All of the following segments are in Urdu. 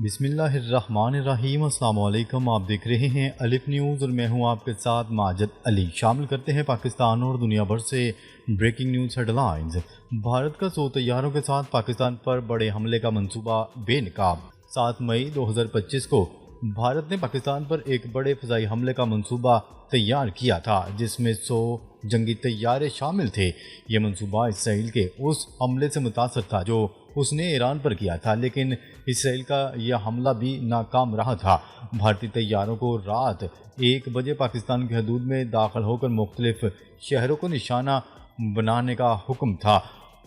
بسم اللہ الرحمن الرحیم۔ السلام علیکم، آپ دیکھ رہے ہیں الف نیوز اور میں ہوں آپ کے ساتھ ماجد علی۔ شامل کرتے ہیں پاکستان اور دنیا بھر سے breaking news headlines. Bharat کا 100 طیاروں کے ساتھ پاکستان پر بڑے حملے کا منصوبہ بے نقاب۔ 7 مئی 2025 کو بھارت نے پاکستان پر ایک بڑے فضائی حملے کا منصوبہ تیار کیا تھا جس میں 100 جنگی طیارے شامل تھے۔ یہ منصوبہ اسرائیل کے اس حملے سے متاثر تھا جو اس نے ایران پر کیا تھا، لیکن اسرائیل کا یہ حملہ بھی ناکام رہا تھا۔ بھارتی طیاروں کو رات 1 بجے پاکستان کی حدود میں داخل ہو کر مختلف شہروں کو نشانہ بنانے کا حکم تھا،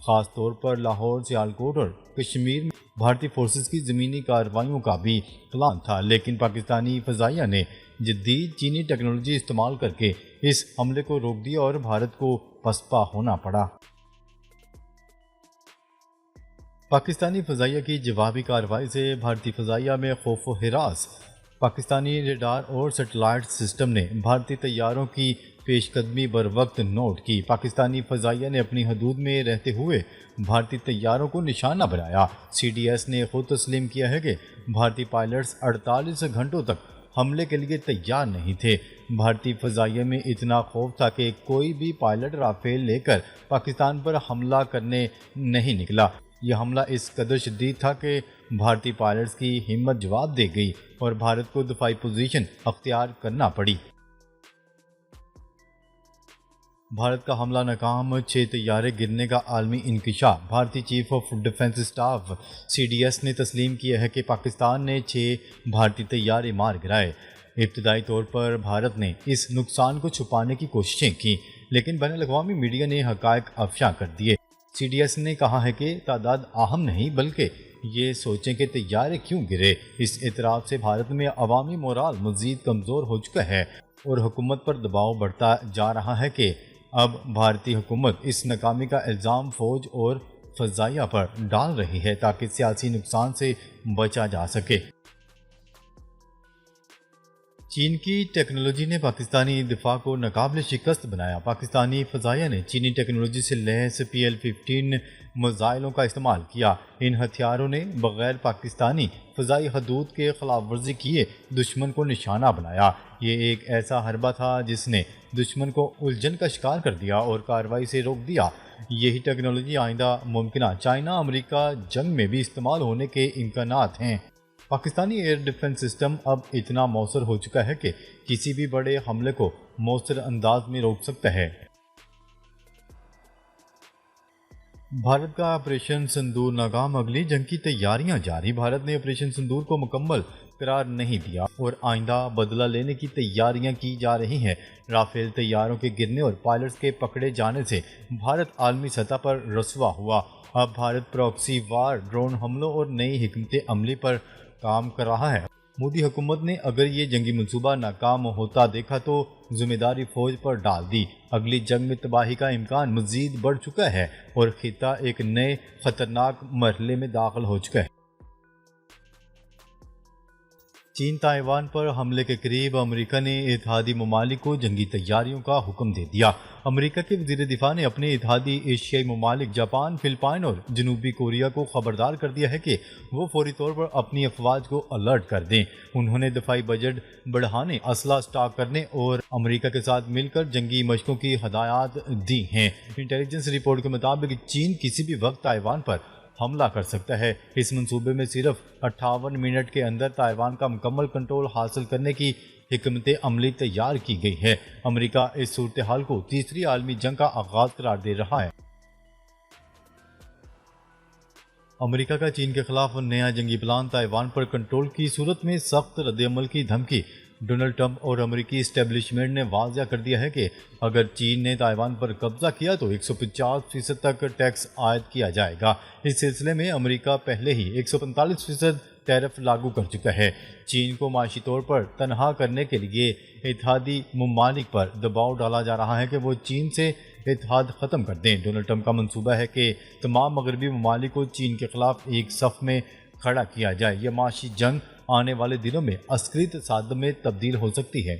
خاص طور پر لاہور، سیالکوٹ اور کشمیر میں بھارتی فورسز کی زمینی کارروائیوں کا بھی اعلان تھا، لیکن پاکستانی فضائیہ نے جدید چینی ٹیکنالوجی استعمال کر کے اس حملے کو روک دیا اور بھارت کو پسپا ہونا پڑا۔ پاکستانی فضائیہ کی جوابی کارروائی سے بھارتی فضائیہ میں خوف و ہراس۔ پاکستانی ریڈار اور سیٹلائٹ سسٹم نے بھارتی طیاروں کی پیش قدمی بر وقت نوٹ کی۔ پاکستانی فضائیہ نے اپنی حدود میں رہتے ہوئے بھارتی طیاروں کو نشانہ بنایا۔ سی ڈی ایس نے خود تسلیم کیا ہے کہ بھارتی پائلٹس 48 گھنٹوں تک حملے کے لیے تیار نہیں تھے۔ بھارتی فضائیہ میں اتنا خوف تھا کہ کوئی بھی پائلٹ رافیل لے کر پاکستان پر حملہ کرنے نہیں نکلا۔ یہ حملہ اس قدر شدید تھا کہ بھارتی پائلٹس کی ہمت جواب دے گئی اور بھارت کو دفاعی پوزیشن اختیار کرنا پڑی۔ بھارت کا حملہ ناکام، 6 طیارے گرنے کا عالمی انکشاف۔ بھارتی chief of defence staff C D S نے تسلیم کیا ہے کہ پاکستان نے 6 بھارتی طیارے مار گرائے۔ ابتدائی طور پر بھارت نے اس نقصان کو چھپانے کی کوششیں کی، لیکن بین الاقوامی میڈیا نے حقائق افشا کر دیے۔ سی ڈی ایس نے کہا ہے کہ تعداد اہم نہیں، بلکہ یہ سوچیں کہ طیارے کیوں گرے۔ اس اعتراف سے بھارت میں عوامی مورال مزید کمزور ہو چکا ہے اور حکومت پر دباؤ بڑھتا جا رہا ہے کہ اب بھارتی حکومت اس ناکامی کا الزام فوج اور فضائیہ پر ڈال رہی ہے تاکہ سیاسی نقصان سے بچا جا سکے۔ چین کی ٹیکنالوجی نے پاکستانی دفاع کو ناقابل شکست بنایا۔ پاکستانی فضائیہ نے چینی ٹیکنالوجی سے لیس PL-15 میزائلوں کا استعمال کیا۔ ان ہتھیاروں نے بغیر پاکستانی فضائی حدود کے خلاف ورزی کیے دشمن کو نشانہ بنایا۔ یہ ایک ایسا حربہ تھا جس نے دشمن کو الجھن کا شکار کر دیا اور کارروائی سے روک دیا۔ یہی ٹیکنالوجی آئندہ ممکنہ چائنا امریکہ جنگ میں بھی استعمال ہونے کے امکانات ہیں۔ پاکستانی ایئر ڈیفنس سسٹم اب اتنا موثر ہو چکا ہے کہ کسی بھی بڑے حملے کو مؤثر انداز میں روک سکتا ہے۔ بھارت کا آپریشن سندور ناکام، اگلی جنگ کی تیاریاں جاری۔ بھارت نے آپریشن سندور کو مکمل قرار نہیں دیا اور آئندہ بدلہ لینے کی تیاریاں کی جا رہی ہیں۔ رافیل طیاروں کے گرنے اور پائلٹس کے پکڑے جانے سے بھارت عالمی سطح پر رسوا ہوا۔ اب بھارت پراکسی وار، ڈرون حملوں اور نئی حکمت عملی پر کام کر رہا ہے۔ مودی حکومت نے اگر یہ جنگی منصوبہ ناکام ہوتا دیکھا تو ذمہ داری فوج پر ڈال دی۔ اگلی جنگ میں تباہی کا امکان مزید بڑھ چکا ہے اور خطہ ایک نئے خطرناک مرحلے میں داخل ہو چکا ہے۔ چین تائیوان پر حملے کے قریب، امریکہ نے اتحادی ممالک کو جنگی تیاریوں کا حکم دے دیا۔ امریکہ کے وزیر دفاع نے اپنے اتحادی ایشیائی ممالک جاپان، فلپائن اور جنوبی کوریا کو خبردار کر دیا ہے کہ وہ فوری طور پر اپنی افواج کو الرٹ کر دیں۔ انہوں نے دفاعی بجٹ بڑھانے، اسلحہ اسٹاک کرنے اور امریکہ کے ساتھ مل کر جنگی مشقوں کی ہدایات دی ہیں۔ انٹیلیجنس رپورٹ کے مطابق چین کسی بھی وقت تائیوان پر حملہ کر سکتا ہے۔ اس منصوبے میں صرف 58 منٹ کے اندر تائیوان کا مکمل کنٹرول حاصل کرنے کی حکمت عملی تیار کی گئی ہے۔ امریکہ اس صورتحال کو تیسری عالمی جنگ کا آغاز قرار دے رہا ہے۔ امریکہ کا چین کے خلاف نیا جنگی پلان، تائیوان پر کنٹرول کی صورت میں سخت رد عمل کی دھمکی۔ ڈونلڈ ٹرمپ اور امریکی اسٹیبلشمنٹ نے واضح کر دیا ہے کہ اگر چین نے تائیوان پر قبضہ کیا تو 150% تک ٹیکس عائد کیا جائے گا۔ اس سلسلے میں امریکہ پہلے ہی 145% ٹیرف لاگو کر چکا ہے۔ چین کو معاشی طور پر تنہا کرنے کے لیے اتحادی ممالک پر دباؤ ڈالا جا رہا ہے کہ وہ چین سے اتحاد ختم کر دیں۔ ڈونلڈ ٹرمپ کا منصوبہ ہے کہ تمام مغربی ممالک کو چین کے خلاف ایک صف میں کھڑا کیا جائے۔ یہ معاشی جنگ آنے والے دنوں میں عسکری تصادم میں تبدیل ہو سکتی ہے۔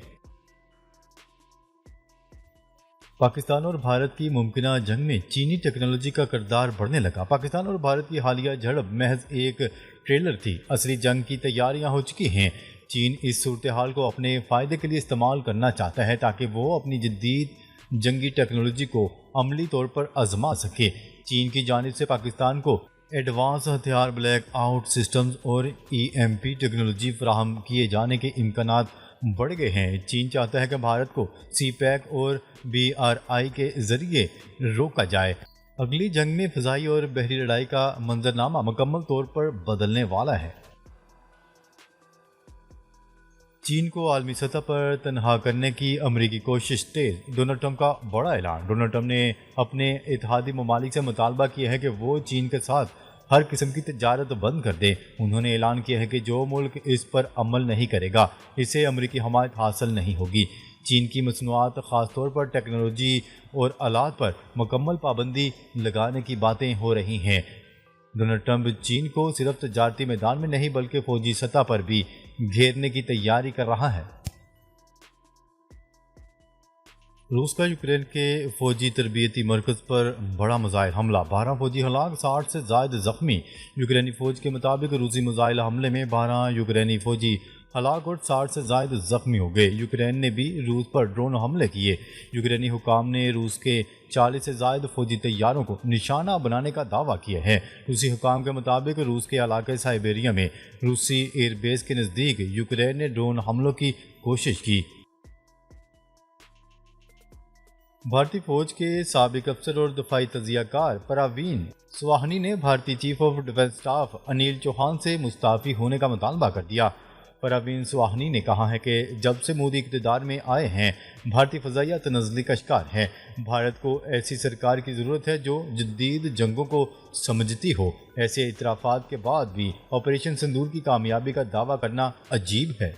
پاکستان اور بھارت کی ممکنہ جنگ میں چینی ٹیکنالوجی کا کردار بڑھنے لگا۔ پاکستان اور بھارت کی حالیہ جھڑپ محض ایک ٹریلر تھی، اصلی جنگ کی تیاریاں ہو چکی ہیں۔ چین اس صورتحال کو اپنے فائدے کے لیے استعمال کرنا چاہتا ہے تاکہ وہ اپنی جدید جنگی ٹیکنالوجی کو عملی طور پر آزما سکے۔ چین کی جانب سے پاکستان کو ایڈوانس ہتھیار، بلیک آؤٹ سسٹمز اور EMP ٹیکنالوجی فراہم کیے جانے کے امکانات بڑھ گئے ہیں۔ چین چاہتا ہے کہ بھارت کو CPEC اور BRI کے ذریعے روکا جائے۔ اگلی جنگ میں فضائی اور بحری لڑائی کا منظرنامہ مکمل طور پر بدلنے والا ہے۔ چین کو عالمی سطح پر تنہا کرنے کی امریکی کوشش تیز، ڈونلڈ ٹرمپ کا بڑا اعلان۔ ڈونلڈ ٹرمپ نے اپنے اتحادی ممالک سے مطالبہ کیا ہے کہ وہ چین کے ساتھ ہر قسم کی تجارت بند کر دے۔ انہوں نے اعلان کیا ہے کہ جو ملک اس پر عمل نہیں کرے گا اسے امریکی حمایت حاصل نہیں ہوگی۔ چین کی مصنوعات، خاص طور پر ٹیکنالوجی اور آلات پر مکمل پابندی لگانے کی باتیں ہو رہی ہیں۔ ڈونلڈ ٹرمپ چین کو صرف تجارتی میدان میں نہیں بلکہ فوجی سطح پر بھی گھیرنے کی تیاری کر رہا ہے۔ روس کا یوکرین کے فوجی تربیتی مرکز پر بڑا میزائل حملہ، 12 فوجی ہلاک، 60 سے زائد زخمی۔ یوکرینی فوج کے مطابق روسی میزائل حملے میں 12 یوکرینی فوجی ہلاک اور 60 سے زائد زخمی ہو گئے۔ یوکرین نے بھی روس پر ڈرون حملے کیے۔ یوکرینی حکام نے روس کے 40 سے زائد فوجی طیاروں کو نشانہ بنانے کا دعویٰ کیا ہے۔ روسی حکام کے مطابق روس کے علاقے سائبیریا میں روسی ایئر بیس کے نزدیک یوکرین نے ڈرون حملوں کی کوشش کی۔ بھارتی فوج کے سابق افسر اور دفاعی تجزیہ کار پراوین سواہنی نے بھارتی chief of defence staff Anil Chauhan سے مستعفی ہونے کا مطالبہ کر دیا۔ پراوین سواہنی نے کہا ہے کہ جب سے مودی اقتدار میں آئے ہیں بھارتی فضائیہ تنزلی کا شکار ہے۔ بھارت کو ایسی سرکار کی ضرورت ہے جو جدید جنگوں کو سمجھتی ہو۔ ایسے اعترافات کے بعد بھی آپریشن سندور کی کامیابی کا دعویٰ کرنا عجیب ہے۔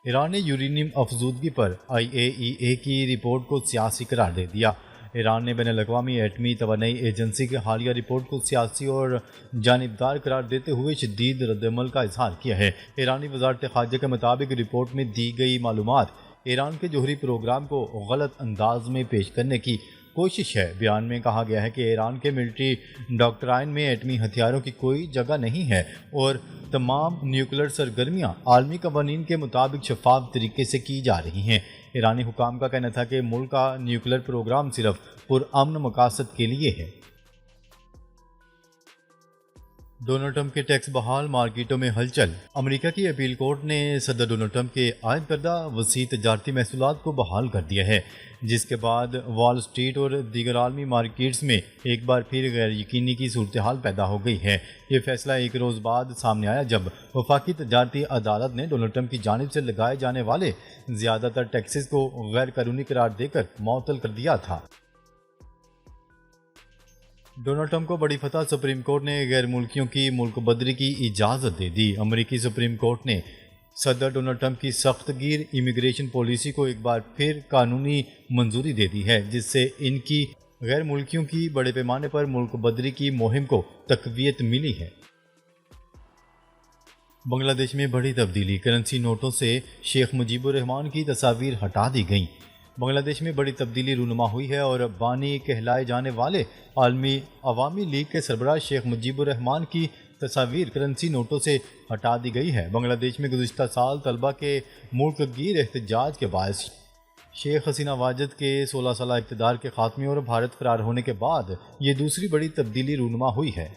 ایران نے یورینیم افزودگی پر IAEA کی رپورٹ کو سیاسی قرار دے دیا۔ ایران نے بین الاقوامی ایٹمی توانائی ایجنسی کی حالیہ رپورٹ کو سیاسی اور جانبدار قرار دیتے ہوئے شدید ردعمل کا اظہار کیا ہے۔ ایرانی وزارت خارجہ کے مطابق رپورٹ میں دی گئی معلومات ایران کے جوہری پروگرام کو غلط انداز میں پیش کرنے کی کوشش ہے۔ بیان میں کہا گیا ہے کہ ایران کے ملٹری ڈاکٹرائن میں ایٹمی ہتھیاروں کی کوئی جگہ نہیں ہے اور تمام نیوکلیر سرگرمیاں عالمی قوانین کے مطابق شفاف طریقے سے کی جا رہی ہیں۔ ایرانی حکام کا کہنا تھا کہ ملک کا نیوکلیر پروگرام صرف پرامن مقاصد کے لیے ہے۔ ڈونلڈ ٹرمپ کے ٹیکس بحال، مارکیٹوں میں ہلچل۔ امریکہ کی اپیل کورٹ نے صدر ڈونلڈ ٹرمپ کے عائد کردہ وسیع تجارتی محصولات کو بحال کر دیا ہے، جس کے بعد وال اسٹریٹ اور دیگر عالمی مارکیٹس میں ایک بار پھر غیر یقینی کی صورتحال پیدا ہو گئی ہے۔ یہ فیصلہ ایک روز بعد سامنے آیا جب وفاقی تجارتی عدالت نے ڈونلڈ ٹرمپ کی جانب سے لگائے جانے والے زیادہ تر ٹیکسز کو غیر قانونی قرار دے کر معطل کر دیا تھا۔ ڈونلڈ ٹرمپ کو بڑی فتح، سپریم کورٹ نے غیر ملکیوں کی ملک بدری کی اجازت دے دی۔ امریکی سپریم کورٹ نے صدر ڈونلڈ ٹرمپ کی سخت گیر امیگریشن پالیسی کو ایک بار پھر قانونی منظوری دے دی ہے، جس سے ان کی غیر ملکیوں کی بڑے پیمانے پر ملک بدری کی مہم کو تقویت ملی ہے۔ بنگلہ دیش میں بڑی تبدیلی، کرنسی نوٹوں سے شیخ مجیب الرحمان کی تصاویر ہٹا دی گئیں۔ بنگلہ دیش میں بڑی تبدیلی رونما ہوئی ہے اور بانی کہلائے جانے والے عالمی عوامی لیگ کے سربراہ شیخ مجیب الرحمان کی تصاویر کرنسی نوٹوں سے ہٹا دی گئی ہے۔ بنگلہ دیش میں گزشتہ سال طلبہ کے ملک گیر احتجاج کے باعث شیخ حسینہ واجد کے 16 سالہ اقتدار کے خاتمے اور بھارت فرار ہونے کے بعد یہ دوسری بڑی تبدیلی رونما ہوئی ہے۔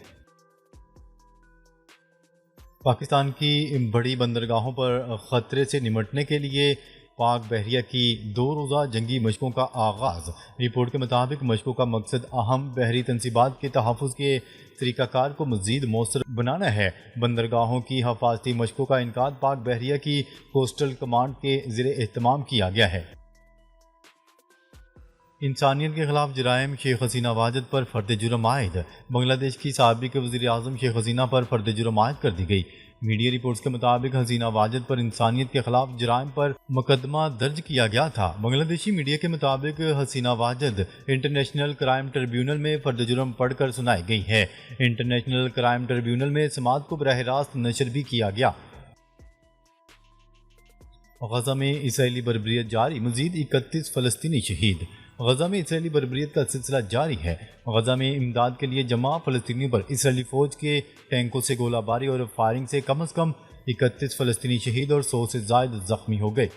پاکستان کی بڑی بندرگاہوں پر خطرے سے نمٹنے کے لیے پاک بحریہ کی 2 روزہ جنگی مشقوں کا آغاز۔ رپورٹ کے مطابق مشقوں کا مقصد اہم بحری تنصیبات کے تحفظ کے طریقہ کار کو مزید مؤثر بنانا ہے۔ بندرگاہوں کی حفاظتی مشقوں کا انعقاد پاک بحریہ کی کوسٹل کمانڈ کے زیر اہتمام کیا گیا ہے۔ انسانیت کے خلاف جرائم، شیخ حسینہ واجد پر فرد جرم عائد۔ بنگلہ دیش کی سابق وزیر اعظم شیخ حسینہ پر فرد جرم عائد کر دی گئی۔ میڈیا رپورٹس کے مطابق حسینہ واجد پر انسانیت کے خلاف جرائم پر مقدمہ درج کیا گیا تھا۔ بنگلہ دیشی میڈیا کے مطابق حسینہ واجد انٹرنیشنل کرائم ٹریبیونل میں فرد جرم پڑھ کر سنائی گئی ہے۔ انٹرنیشنل کرائم ٹریبیونل میں سماعت کو براہ راست نشر بھی کیا گیا۔ غزہ میں اسرائیلی بربریت جاری، مزید 31 فلسطینی شہید۔ غزہ میں اسرائیلی بربریت کا سلسلہ جاری ہے۔ غزہ میں امداد کے لیے جمع فلسطینیوں پر اسرائیلی فوج کے ٹینکوں سے گولہ باری اور فائرنگ سے کم از کم 31 فلسطینی شہید اور 100 سے زائد زخمی ہو گئے۔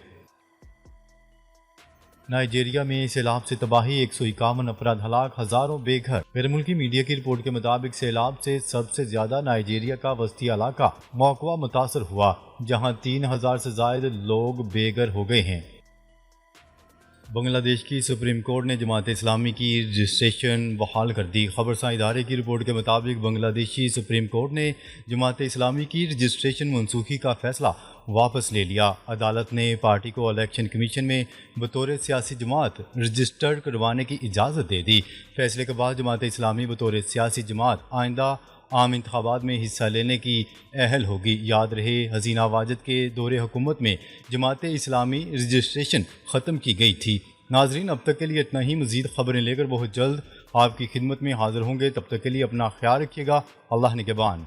نائجیریا میں سیلاب سے تباہی، 151 افراد ہلاک، ہزاروں بے گھر۔ غیر ملکی میڈیا کی رپورٹ کے مطابق سیلاب سے سب سے زیادہ نائجیریا کا وسطی علاقہ موقوع متاثر ہوا، جہاں 3000 سے زائد لوگ بے گھر ہو گئے ہیں۔ بنگلہ دیش کی سپریم کورٹ نے جماعت اسلامی کی رجسٹریشن بحال کر دی۔ خبرساں ادارے کی رپورٹ کے مطابق بنگلہ دیشی سپریم کورٹ نے جماعت اسلامی کی رجسٹریشن منسوخی کا فیصلہ واپس لے لیا۔ عدالت نے پارٹی کو الیکشن کمیشن میں بطور سیاسی جماعت رجسٹرڈ کروانے کی اجازت دے دی۔ فیصلے کے بعد جماعت اسلامی بطور سیاسی جماعت آئندہ عام انتخابات میں حصہ لینے کی اہل ہوگی۔ یاد رہے حسینہ واجد کے دور حکومت میں جماعت اسلامی رجسٹریشن ختم کی گئی تھی۔ ناظرین، اب تک کے لیے اتنا ہی۔ مزید خبریں لے کر بہت جلد آپ کی خدمت میں حاضر ہوں گے۔ تب تک کے لیے اپنا خیال رکھیے گا۔ اللہ نگہبان۔